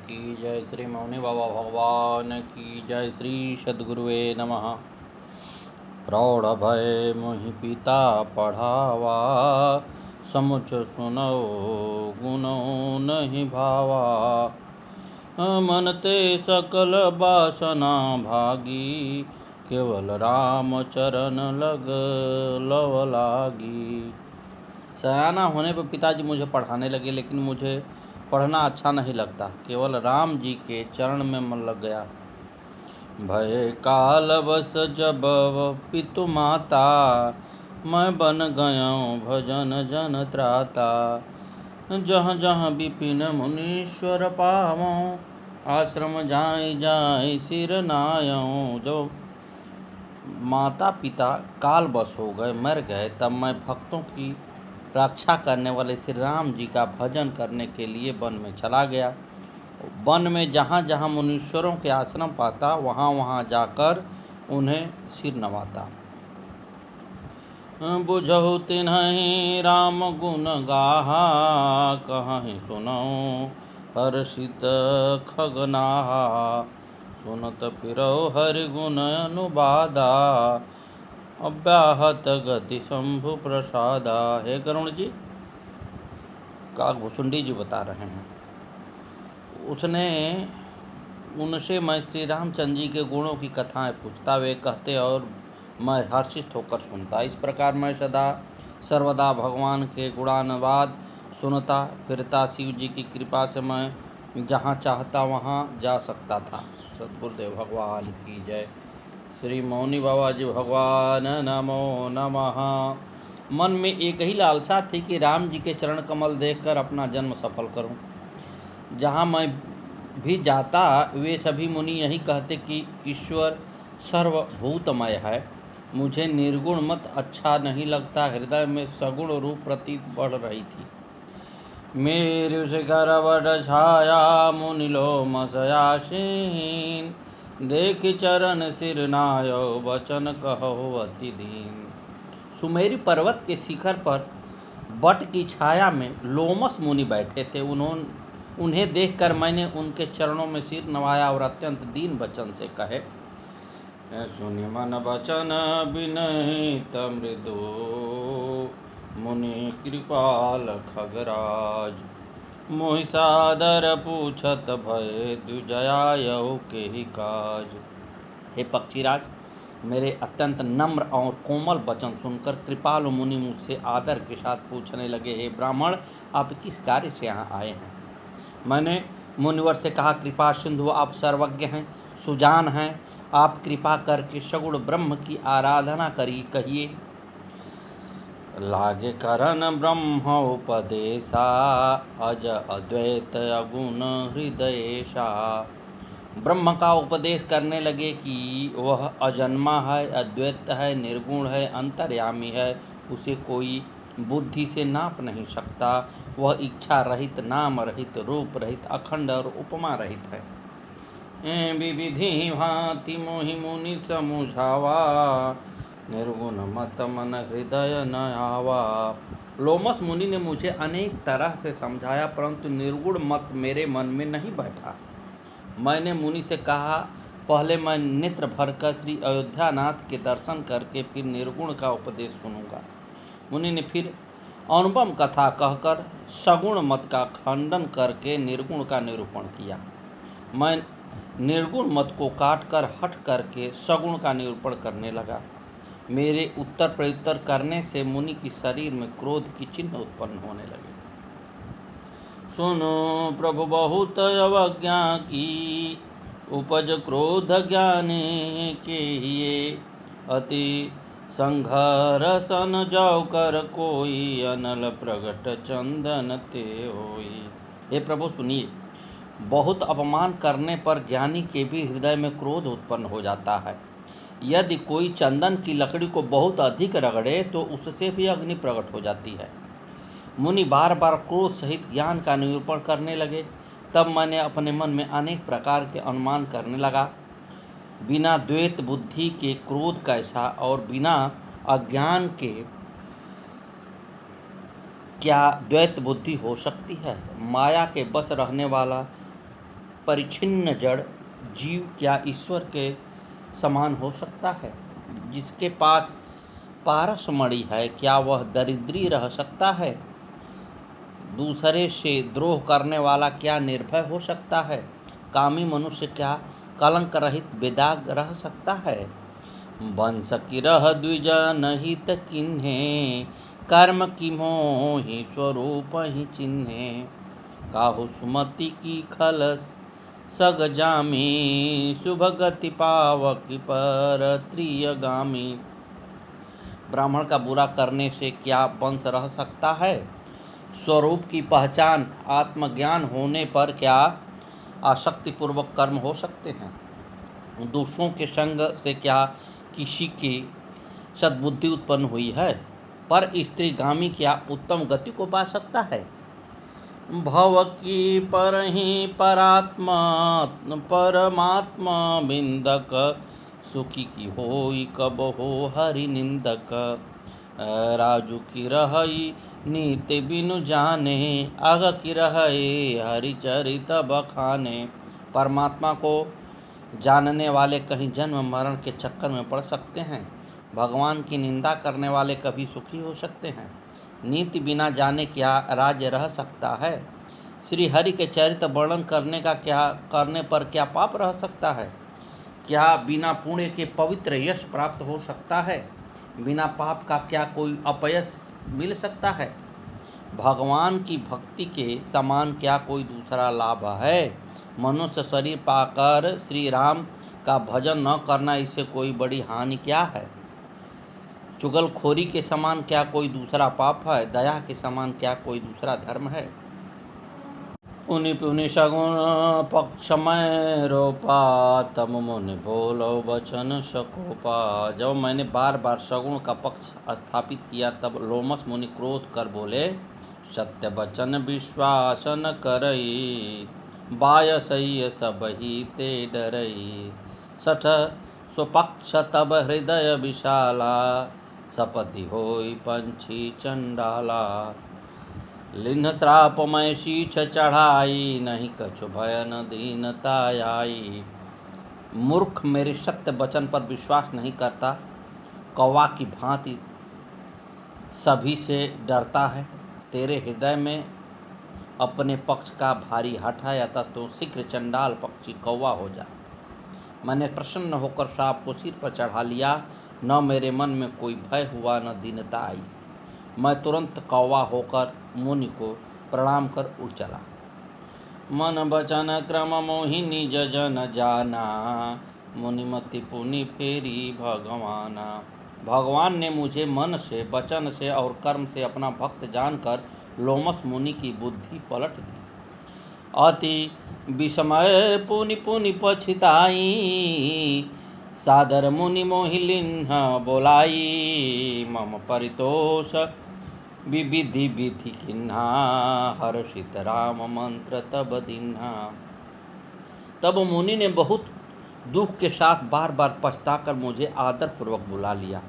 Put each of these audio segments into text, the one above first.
की जय। श्री मौनी बाबा भगवान की जय। श्री सद्गुरुवे नमः। प्रौढ़ भय मोहि पिता पढ़ावा, समुच सुनो गुणो नहीं भावा। मन ते सकल वासना भागी, केवल राम चरण लग लव लागी। सयाना होने पर पिताजी मुझे पढ़ाने लगे, लेकिन मुझे पढ़ना अच्छा नहीं लगता। केवल राम जी के चरण में मन लग गया। भय काल बस जब पितु माता, मैं बन गया भजन जन त्राता। जहाँ जहाँ विपिन मुनीश्वर पावों, आश्रम जाय जाय सिर नायों। जो माता पिता काल बस हो गए, मर गए, तब मैं भक्तों की रक्षा करने वाले श्री राम जी का भजन करने के लिए वन में चला गया। वन में जहाँ जहाँ मुनीश्वरों के आश्रम पाता, वहाँ वहाँ जाकर उन्हें सिर नवाता। बुझहु तिन्हि राम गुण गाहा, कहीं सुनऊँ हर्षित खगनाहा। सुनत फिरौ हरि गुण अनुबादा, अव्याहत गति शंभु प्रसादा। हे करुण जी, काकभूषुंडी जी बता रहे हैं, उनसे मैं श्री रामचंद्र जी के गुणों की कथाएं पूछता, वे कहते और मैं हर्षित होकर सुनता। इस प्रकार मैं सदा सर्वदा भगवान के गुणानुवाद सुनता फिरता। शिव जी की कृपा से मैं जहाँ चाहता वहाँ जा सकता था। सद्गुरुदेव भगवान की जय। श्री मौनी बाबा जी भगवान नमो नमः। मन में एक ही लालसा थी कि राम जी के चरण कमल देखकर अपना जन्म सफल करूं। जहाँ मैं भी जाता, वे सभी मुनि यही कहते कि ईश्वर सर्वभूतमय है। मुझे निर्गुण मत अच्छा नहीं लगता। हृदय में सगुण रूप प्रतीत बढ़ रही थी। मेरु शिखर बड़ छाया, मुनिलो मसयासीन। देख चरण सिर नायो, वचन कहो अति दीन। सुमेरु पर्वत के शिखर पर बट की छाया में लोमस मुनि बैठे थे। उन्हें देखकर मैंने उनके चरणों में सिर नवाया और अत्यंत दीन वचन से कहे, सुनि मन वचन विनहित मृदु, मुनि कृपाल खगराज। मोहि सादर पूछत भय, द्विजयायौ के ही काज। हे पक्षीराज, मेरे अत्यंत नम्र और कोमल वचन सुनकर कृपालु मुनि मुझसे आदर के साथ पूछने लगे, हे ब्राह्मण, आप किस कार्य से यहाँ आए हैं? मैंने मुनिवर से कहा, कृपा सिंधु, आप सर्वज्ञ हैं, सुजान हैं। आप कृपा करके सगुण ब्रह्म की आराधना कहिए। लागे करन ब्रह्म उपदेशा, अज अद्वैत अगुण हृदयेशा। ब्रह्म का उपदेश करने लगे कि वह अजन्मा है, अद्वैत है, निर्गुण है, अंतर्यामी है। उसे कोई बुद्धि से नाप नहीं सकता। वह इच्छा रहित, नाम रहित, रूप रहित, अखंड और उपमा रहित है। विविधि भांति मोहि मुनि समुझावा, निर्गुण मत मन हृदय न आवा। लोमस मुनि ने मुझे अनेक तरह से समझाया, परंतु निर्गुण मत मेरे मन में नहीं बैठा। मैंने मुनि से कहा, पहले मैं नेत्र भरकर श्री अयोध्यानाथ के दर्शन करके फिर निर्गुण का उपदेश सुनूंगा। मुनि ने फिर अनुपम कथा कहकर सगुण मत का खंडन करके निर्गुण का निरूपण किया। मैं निर्गुण मत को काटकर हट करके सगुण का निरूपण करने लगा। मेरे उत्तर प्रत्युत्तर करने से मुनि की शरीर में क्रोध की चिन्ह उत्पन्न होने लगे। सुनो प्रभु बहुत अवज्ञा की, उपज क्रोध ज्ञानी के हिये। अति संघर्षन जाओ कर कोई, अनल प्रगट चंदन ते होई। हे प्रभु सुनिए, बहुत अपमान करने पर ज्ञानी के भी हृदय में क्रोध उत्पन्न हो जाता है। यदि कोई चंदन की लकड़ी को बहुत अधिक रगड़े तो उससे भी अग्नि प्रकट हो जाती है। मुनि बार बार क्रोध सहित ज्ञान का निरूपण करने लगे। तब मैंने अपने मन में अनेक प्रकार के अनुमान करने लगा। बिना द्वैत बुद्धि के क्रोध कैसा, और बिना अज्ञान के क्या द्वैत बुद्धि हो सकती है? माया के बस रहने वाला परिच्छिन्न जड़ जीव क्या ईश्वर के समान हो सकता है? जिसके पास पारसमणि है, क्या वह दरिद्री रह सकता है? दूसरे से द्रोह करने वाला क्या निर्भय हो सकता है? कामी मनुष्य क्या कलंक रहित बेदाग रह सकता है? वंश की रह द्विज नहित किन्हे, कर्म की मोहि स्वरूप ही चिन्हे। काहु सुमति की खलस सग जामी, शुभ गति पावक पर त्रियगामी। ब्राह्मण का बुरा करने से क्या वंश रह सकता है? स्वरूप की पहचान आत्मज्ञान होने पर क्या आसक्तिपूर्वक कर्म हो सकते हैं? दूसरों के संग से क्या किसी की सद्बुद्धि उत्पन्न हुई है? पर स्त्रीगामी क्या उत्तम गति को पा सकता है? भव की परहि परमात्मा बिंदक, सुखी की होई कब हो हरि निंदक। राजू की रहई नीति बिनु जाने, अग की रहई हरिचरित बखाने। परमात्मा को जानने वाले कहीं जन्म मरण के चक्कर में पड़ सकते हैं। भगवान की निंदा करने वाले कभी सुखी हो सकते हैं। नीति बिना जाने क्या राज्य रह सकता है? श्री हरि के चरित्र वर्णन करने पर क्या पाप रह सकता है? क्या बिना पुण्य के पवित्र यश प्राप्त हो सकता है? बिना पाप का क्या कोई अपयश मिल सकता है? भगवान की भक्ति के समान क्या कोई दूसरा लाभ है? मनुष्य शरीर पाकर श्री राम का भजन न करना, इससे कोई बड़ी हानि क्या है? चुगलखोरी के समान क्या कोई दूसरा पाप है? दया के समान क्या कोई दूसरा धर्म है? पुनि पुनि सगुण पक्षमय रोपा, तब मुनि बोलो वचन सकोपा। जब मैंने बार बार सगुण का पक्ष स्थापित किया, तब लोमस मुनि क्रोध कर बोले, सत्य वचन विश्वास न करई, बायसई सब ही ते डरई। सठ स्वपक्ष तब हृदय विशाला, सपति होई पंछी चंडाला। लिन्ह श्रापमय शीछ चढ़ाई, नहीं कछु भय न दीनता आई। मूर्ख मेरे सत्य वचन पर विश्वास नहीं करता, कौवा की भांति सभी से डरता है। तेरे हृदय में अपने पक्ष का भारी हठ है, अतः तो शीघ्र चंडाल पक्षी कौवा हो जा। मैंने प्रसन्न होकर श्राप को सिर पर चढ़ा लिया, न मेरे मन में कोई भय हुआ न दीनता आई। मैं तुरंत कौवा होकर मुनि को प्रणाम कर उड़ चला। मन बचन क्रम मोहिनी जन जाना, मुनिमति पुनि फेरी भगवाना। भगवान ने मुझे मन से, वचन से और कर्म से अपना भक्त जानकर लोमस मुनि की बुद्धि पलट दी। अति विस्मय पुनि पुनि पछिताई, सादर मुनि मोहि लिन्ह बोलाई। मम परितोष विविधि विधि किन्हा, हर्षित राम मंत्र तब दिन्हा। तब मुनि ने बहुत दुख के साथ बार बार पछताकर मुझे आदर पूर्वक बुला लिया।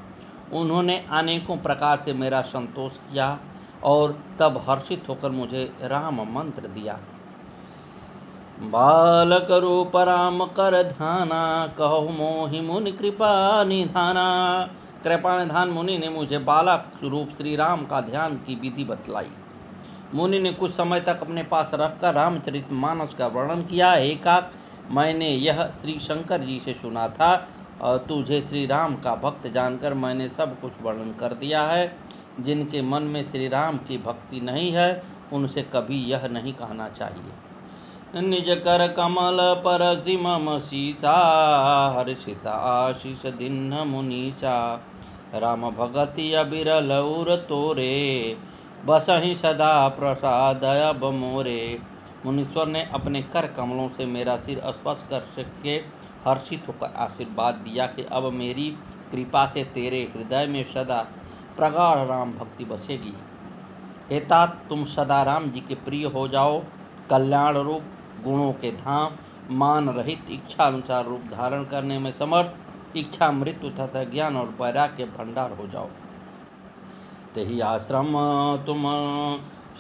उन्होंने अनेकों प्रकार से मेरा संतोष किया और तब हर्षित होकर मुझे राम मंत्र दिया। बालक रूप राम कर ध्याना, कहो मोहि मुनि कृपा निधाना। कृपा निधान मुनि ने मुझे बालक रूप श्री राम का ध्यान की विधि बतलाई। मुनि ने कुछ समय तक अपने पास रखकर रामचरितमानस का वर्णन किया। एकाक मैंने यह श्री शंकर जी से सुना था, और तुझे श्री राम का भक्त जानकर मैंने सब कुछ वर्णन कर दिया है। जिनके मन में श्री राम की भक्ति नहीं है, उनसे कभी यह नहीं कहना चाहिए। निज कर कमल पर सिमम शीसा, हर्षिता आशीष दिन्ह मुनीचा। राम भगति अबिरल उर तोरे, बसहि सदा प्रसाद अब मोरे। मुनीश्वर ने अपने कर कमलों से मेरा सिर स्पर्श कर के हर्षित होकर आशीर्वाद दिया कि अब मेरी कृपा से तेरे हृदय में सदा प्रगाढ़ राम भक्ति बसेगी। हे तात, तुम सदा राम जी के प्रिय हो जाओ। कल्याण रूप गुणों के धाम, मान रहित इच्छा अनुसार रूप धारण करने में समर्थ, इच्छा मृत्यु तथा ज्ञान और वैराग्य भंडार हो जाओ। तेहि आश्रम तुम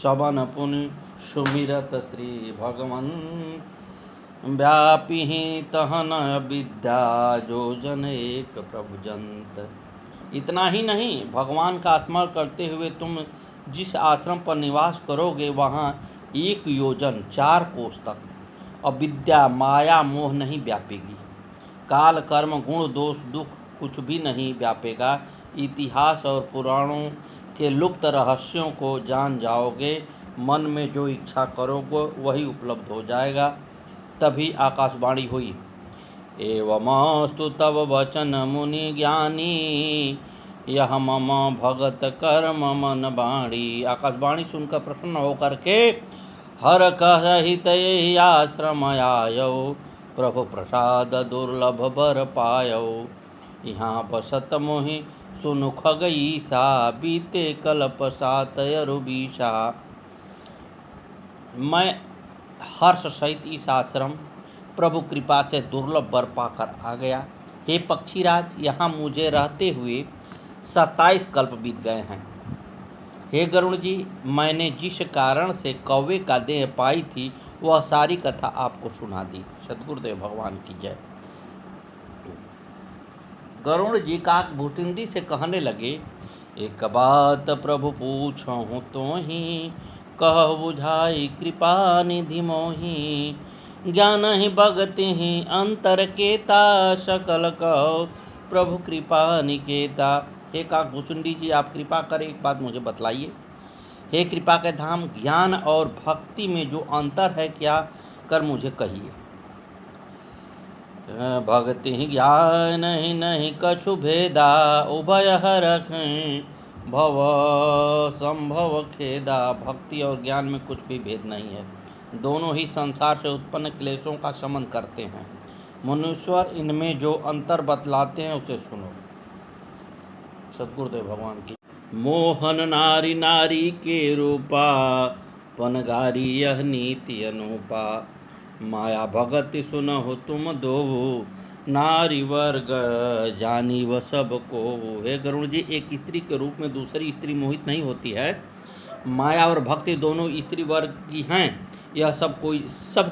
शवन पुनि सुमिरत श्री भगवंत। व्यापी तहन विद्या जो जन एक प्रभु जंत। इतना ही नहीं, भगवान का स्मरण करते हुए तुम जिस आश्रम पर निवास करोगे वहाँ 1 योजन 4 कोस तक अविद्या माया मोह नहीं व्यापेगी। काल कर्म गुण दोष दुख कुछ भी नहीं व्यापेगा। इतिहास और पुराणों के लुप्त रहस्यों को जान जाओगे। मन में जो इच्छा करोगे वही उपलब्ध हो जाएगा। तभी आकाशवाणी हुई, एवमस्तु तव वचन मुनि ज्ञानी, यह मम भगत कर्म मन बाणी। आकाशवाणी सुनकर प्रसन्न होकर के हर कहित यही आश्रम आयो, प्रभु प्रसाद दुर्लभ बर पायो। यहाँ बसत मोहि सुनु खगईसा, बीते कल्प सात अरुबीसा। मैं हर्ष सहित इस आश्रम प्रभु कृपा से दुर्लभ वर पाकर आ गया। हे पक्षीराज, यहाँ मुझे रहते हुए 27 कल्प बीत गए हैं। हे गरुड़ जी, मैंने जिस कारण से कौवे का देह पाई थी वह सारी कथा आपको सुना दी। सद्गुरुदेव भगवान की जय। गरुड़ जी काक भूटिंडी से कहने लगे, एक बात प्रभु पूछूं तो ही, कह बुझाई कृपा निधि मोहि। ज्ञान ही भगति ही अंतर केता, सकल कहो प्रभु कृपा निकेता। हे काकभूषुंडी जी, आप कृपा कर एक बात मुझे बतलाइए। हे कृपा के धाम, ज्ञान और भक्ति में जो अंतर है क्या कर मुझे कहिए। भक्ति ही ज्ञान ही नहीं कछु भेदा, उभय रखें भव संभव खेदा। भक्ति और ज्ञान में कुछ भी भेद नहीं है, दोनों ही संसार से उत्पन्न क्लेशों का शमन करते हैं। मनुष्यर इनमें जो अंतर बतलाते हैं उसे सुनो। सद्गुरुदेव भगवान की। मोहन नारी नारी के रूपा, पनगारी यह नीति अनुपा। माया भगति सुनहु तुम दो, नारी वर्ग जानी व सब को। हे गरुड़ जी, एक स्त्री के रूप में दूसरी स्त्री मोहित नहीं होती है। माया और भक्ति दोनों स्त्री वर्ग की हैं, यह सब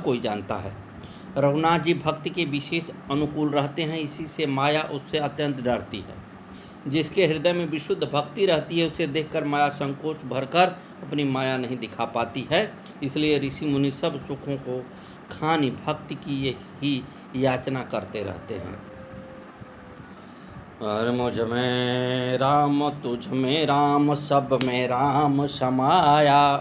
कोई जानता है। रघुनाथ जी भक्ति के विशेष अनुकूल रहते हैं, इसी से माया उससे अत्यंत डरती है। जिसके हृदय में विशुद्ध भक्ति रहती है उसे देखकर माया संकोच भरकर अपनी माया नहीं दिखा पाती है। इसलिए ऋषि मुनि सब सुखों को खानी भक्ति की ही याचना करते रहते हैं। और मुझ में राम तुझ में राम सब में राम समाया,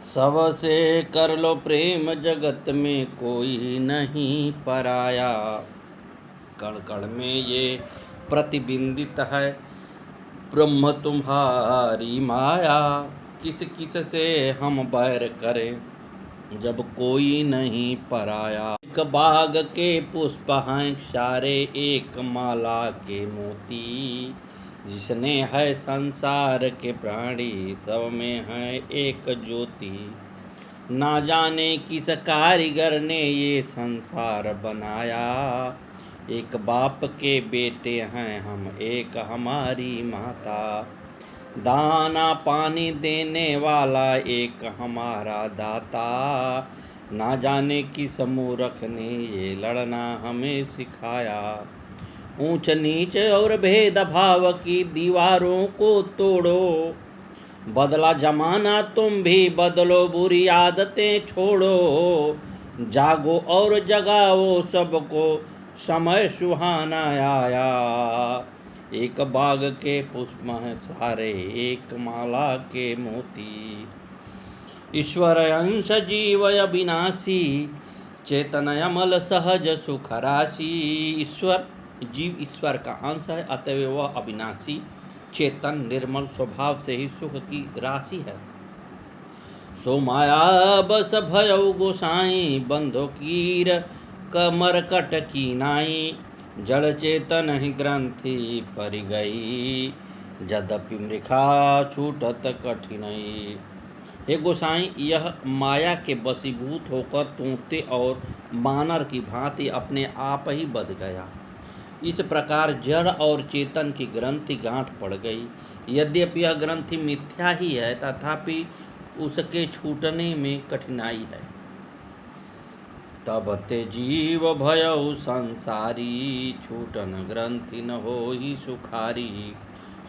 सबसे कर लो प्रेम जगत में कोई नहीं पराया। कण कण में ये प्रतिबिंबित है ब्रह्म तुम्हारी माया, किस किस से हम बैर करें जब कोई नहीं पराया। एक बाग के पुष्प हैं सारे एक माला के मोती, जिसने है संसार के प्राणी सब में है एक ज्योति। ना जाने किस कारीगर ने ये संसार बनाया, एक बाप के बेटे हैं हम एक हमारी माता। दाना पानी देने वाला एक हमारा दाता, ना जाने किस मूर्ख ने ये लड़ना हमें सिखाया। ऊंच नीच और भेदभाव की दीवारों को तोड़ो, बदला जमाना तुम भी बदलो बुरी आदतें छोड़ो। जागो और जगाओ सबको समय सुहाना आया, एक बाग के पुष्प हैं सारे एक माला के मोती। ईश्वर अंश जीव अविनाशी, चेतन अमल सहज सुख राशि। ईश्वर जीव ईश्वर का अंश है, अतएव वह अविनाशी चेतन निर्मल स्वभाव से ही सुख की राशि है। सो माया बस भयउ गोसाई, बंधो कीर कमर कट की नाई। जड़ चेतन ही ग्रंथि परि गई, यद्यपि मृखा छूटत कठिनाई। हे गोसाई, यह माया के वशीभूत होकर तोते और बानर की भांति अपने आप ही बध गया। इस प्रकार जड़ और चेतन की ग्रंथि गांठ पड़ गई। यद्यपि यह ग्रंथि मिथ्या ही है, तथापि उसके छूटने में कठिनाई है। तब ते जीव भयउ संसारी, छूटन ग्रंथि न होई सुखारी।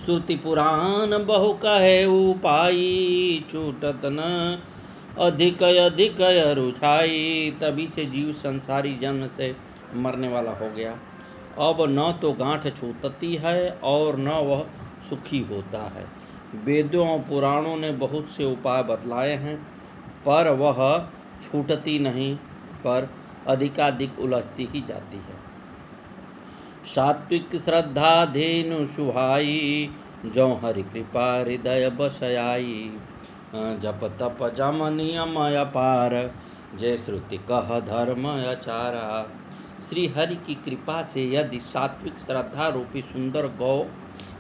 श्रुति पुराण बहु कहे उपाई, छूटत न अधिक अधिक रुझाई। तभी से जीव संसारी जन्म से मरने वाला हो गया। अब न तो गांठ छूटती है और न वह सुखी होता है। वेदों और पुराणों ने बहुत से उपाय बतलाए हैं, पर वह छूटती नहीं, पर अधिकाधिक उलझती ही जाती है। सात्विक श्रद्धा धेनु सुहाई, जो हरि कृपा हृदय बसयाई। जप तप जम नियम अपार, जय श्रुति कह धर्म आचारा। श्री हरि की कृपा से यदि सात्विक श्रद्धा रूपी सुंदर गौ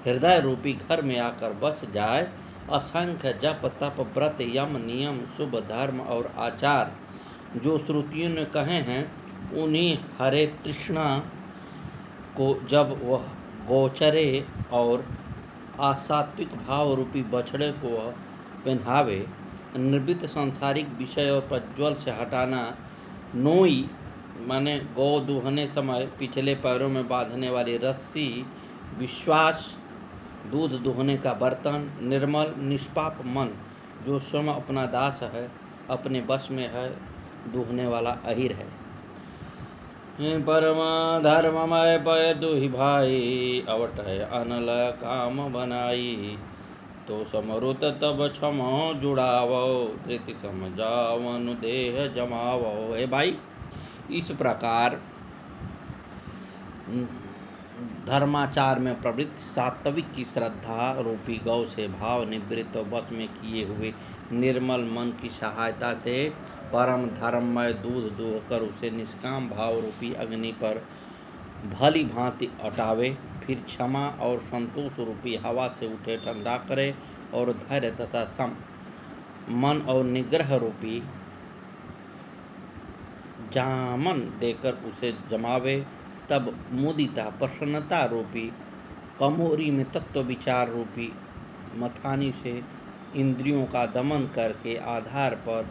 हृदय रूपी घर में आकर बस जाए, असंख्य जप तप व्रत यम नियम शुभ धर्म और आचार जो श्रुतियों ने कहे हैं, उन्हीं हरे तृष्णा को जब वह गोचरे और असात्विक भाव रूपी बछड़े को वह पहनावे, निर्भित सांसारिक विषय और प्रज्वल से हटाना, नोई माने गौ दूहने समय पिछले पैरों में बांधने वाली रस्सी, विश्वास दूध दूहने का बर्तन, निर्मल निष्पाप मन जो स्वयं अपना दास है, अपने बस में है, दूहने वाला अहिर है। परम धर्ममय पय दुहि भाई, अवट है अनल काम बनाई। तो समरुत तब क्षम जुड़ावो, धृति समझावन देह जमावो। हे भाई, इस प्रकार धर्माचार में प्रवृत्त सात्विक की श्रद्धा रूपी गौ से भाव निवृत्त और वश में किए हुए निर्मल मन की सहायता से परम धर्ममय दूध दोहकर उसे निष्काम भाव रूपी अग्नि पर भली भांति अटावे, फिर क्षमा और संतोष रूपी हवा से उठे ठंडा करे और धैर्य तथा सम मन और निग्रह रूपी जामन देकर उसे जमावे। तब मुदिता प्रसन्नता रूपी कमोरी में तत्व विचार रूपी मथानी से इंद्रियों का दमन करके आधार पर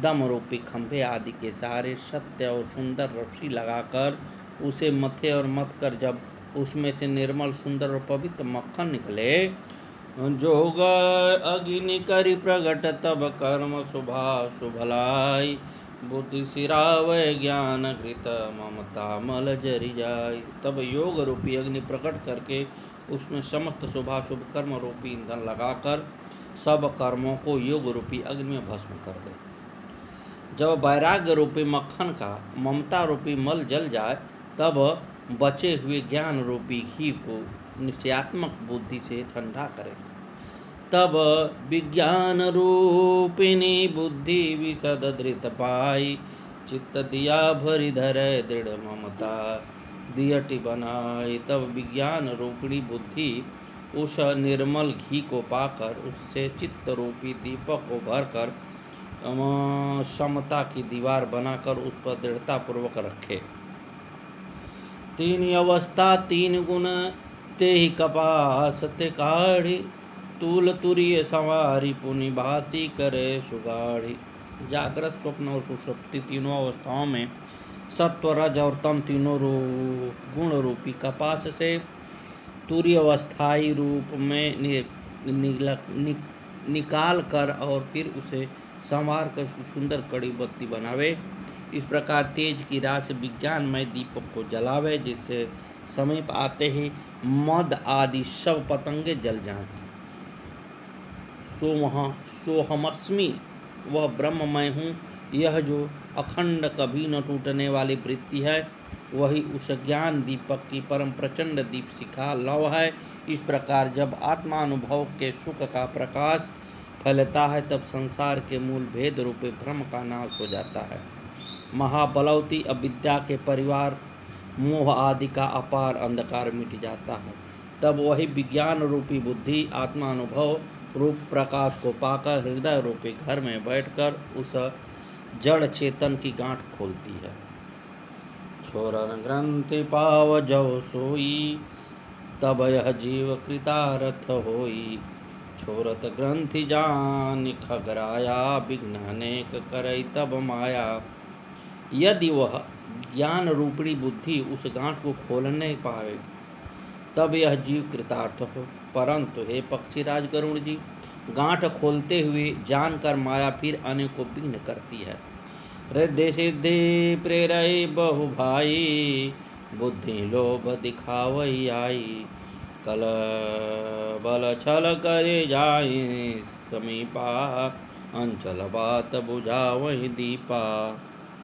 दम रूपी खंभे आदि के सहारे सत्य और सुंदर रस्सी लगाकर उसे मथे और मथ कर जब उसमें से निर्मल सुंदर और पवित्र मक्खन निकले, जोग अग्नि करी प्रगट तब कर्म शुभा शुभलाई। बुद्धि सिरावय ज्ञान घृत ममता मल जरि जाय। तब योग रूपी अग्नि प्रकट करके उसमें समस्त शुभाशुभ कर्म रूपी ईंधन लगाकर सब कर्मों को योग रूपी अग्नि में भस्म कर दे। जब वैराग्य रूपी मक्खन का ममता रूपी मल जल जाए, तब बचे हुए ज्ञान रूपी घी को निश्चयात्मक बुद्धि से ठंडा करे। तब विज्ञान रूपिणी बुद्धि विशद धृत पाई, चित्त दिया भरी धरे दृढ़ ममता दियटी बनाई। तब विज्ञान रूपिणी बुद्धि उस निर्मल घी को पाकर उससे चित्त रूपी दीपक को भरकर समता की दीवार बनाकर उस पर दृढ़ता पूर्वक रखे। तीन अवस्था तीन गुण ते ही कपास ते काढ़ी, तूल तुरीय संवारी पुनि भांति करे सुगाढ़ी। जागृत स्वप्न और सुषुप्ति तीनों अवस्थाओं में सत्व रज और तम तीनों गुण रूपी कपास से तुरीय अवस्थाई रूप में निकाल कर और फिर उसे संवार कर सुंदर कड़ी बत्ती बनावे। इस प्रकार तेज की राशि विज्ञानमय दीपक को जलावे, जिससे समीप आते ही मद आदि सब पतंगे जल जाएं। सोहमस्मि, वह ब्रह्म मैं हूँ, यह जो अखंड कभी न टूटने वाली वृत्ति है, वही उस ज्ञान दीपक की परम प्रचंड दीप शिखा लव है। इस प्रकार जब आत्मानुभव के सुख का प्रकाश फैलता है, तब संसार के मूल भेद रूपे भ्रम का नाश हो जाता है। महाबलवती अविद्या के परिवार मोह आदि का अपार अंधकार मिट जाता है। तब वही विज्ञान रूपी बुद्धि आत्मानुभव रूप प्रकाश को पाकर हृदय रूपी घर में बैठकर उस जड़ चेतन की गांठ खोलती है। छोरन ग्रंथि पाव जव सोई, तब यह जीव कृतारथ होई। छोरत ग्रंथि जान खगराया, विघ्न अनेक करई तब माया। यदि वह ज्ञान रूपी बुद्धि उस गांठ को खोल नहीं पाए तब यह जीव कृतार्थ हो। परंतु हे पक्षीराज गरुण जी, गांठ खोलते हुए जानकर माया फिर अनेकों विघ्न करती है। रिद्धि सिद्धि प्रेरय बहु भाई, बुद्धि लोभ दिखावई आई। कल बल छल करे जाए समीपा, अंचल बात बुझावई दीपा।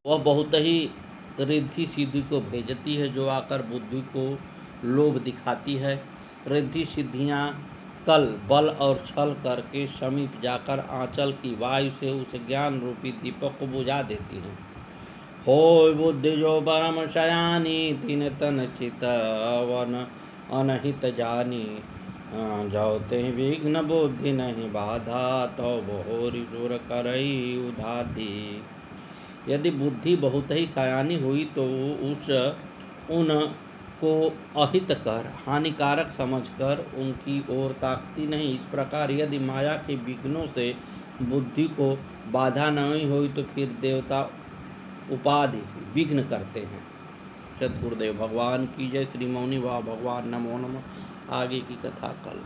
वह बहुत ही रिद्धि सिद्धि को भेजती है, जो आकर बुद्धि को लोभ दिखाती है। रिद्धि सिद्धियाँ कल बल और छल करके समीप जाकर आंचल की वायु से उस ज्ञान रूपी दीपक को बुझा देती हैं। होय बुद्धि जो परम शयानी, तीन तन चितवन अनहित जानी। जो ते विघ्न बुद्धि नहीं बाधा, तो बहोरी सुर करई उधाधी। यदि बुद्धि बहुत ही सयानी हुई तो उन को अहित कर, हानिकारक समझकर उनकी ओर ताकती नहीं। इस प्रकार यदि माया के विघ्नों से बुद्धि को बाधा नहीं हुई तो फिर देवता उपाधि विघ्न करते हैं। सद्गुरुदेव भगवान की जय। श्री मौनी बाबा भगवान नमो नमः। आगे की कथा कल।